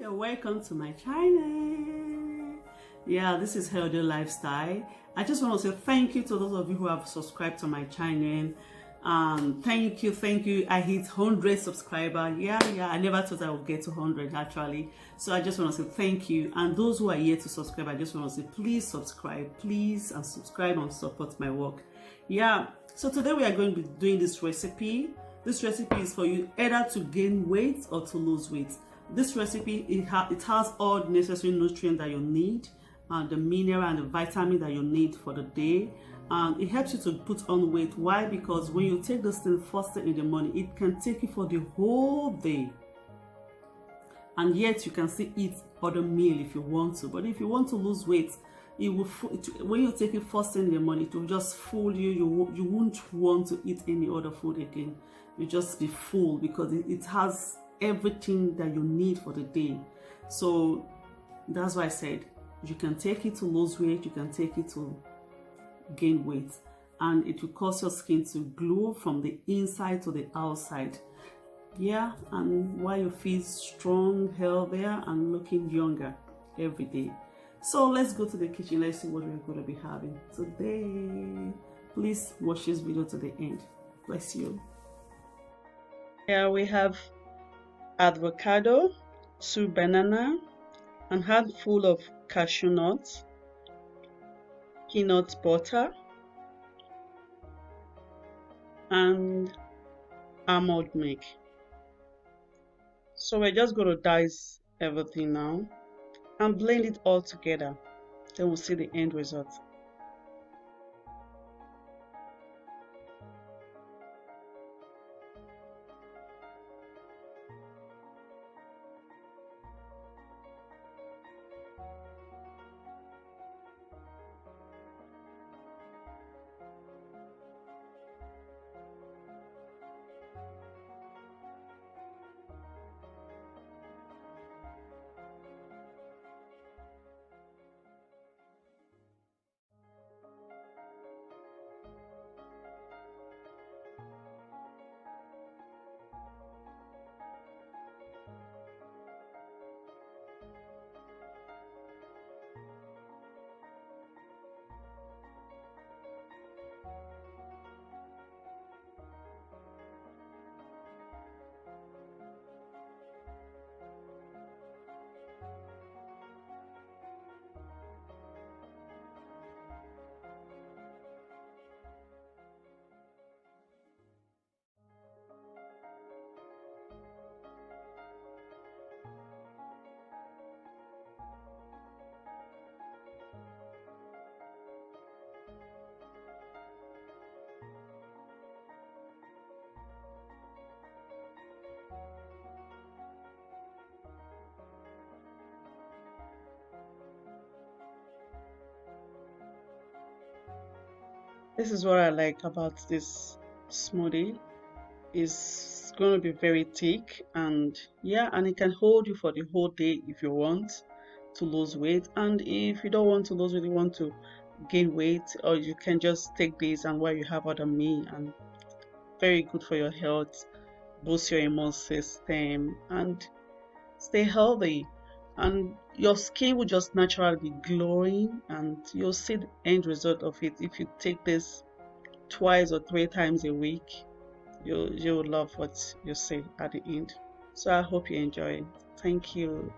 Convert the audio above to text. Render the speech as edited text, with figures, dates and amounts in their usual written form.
Welcome to my channel. Yeah, this is Healthy Lifestyle. I just want to say thank you to those of you who have subscribed to my channel. Thank you. I hit 100 subscribers. Yeah, I never thought I would get to 100 actually. So I just want to say thank you. And those who are yet to subscribe, I just want to say please subscribe, please, and subscribe and support my work. Yeah, so today we are going to be doing this recipe. This recipe is for you either to gain weight or to lose weight. This recipe, it has all the necessary nutrients that you need, and the mineral and the vitamin that you need for the day. And it helps you to put on weight. Why? Because when you take this thing first thing in the morning, it can take you for the whole day. And yet you can still eat other meal if you want to. But if you want to lose weight, when you take it first thing in the morning, it will just fool you. You won't want to eat any other food again. You just be full because it has everything that you need for the day. So that's why I said you can take it to lose weight, you can take it to gain weight, and it will cause your skin to glow from the inside to the outside. Yeah, and while you feel strong, healthier, and looking younger every day. So let's go to the kitchen. Let's see what we're going to be having today. Please watch this video to the end. Bless you. Here we have avocado, 2 banana, a handful of cashew nuts, peanut butter, and almond milk. So we're just going to dice everything now and blend it all together. Then we'll see the end result. This is what I like about this smoothie. It's going to be very thick, and it can hold you for the whole day if you want to lose weight. And if you don't want to lose weight, you want to gain weight, or you can just take this and while you have other meal, and very good for your health, boost your immune system, and stay healthy. And your skin will just naturally be glowing, and you'll see the end result of it if you take this 2 or 3 times a week. You'll love what you see at the end. So I hope you enjoy it. Thank you.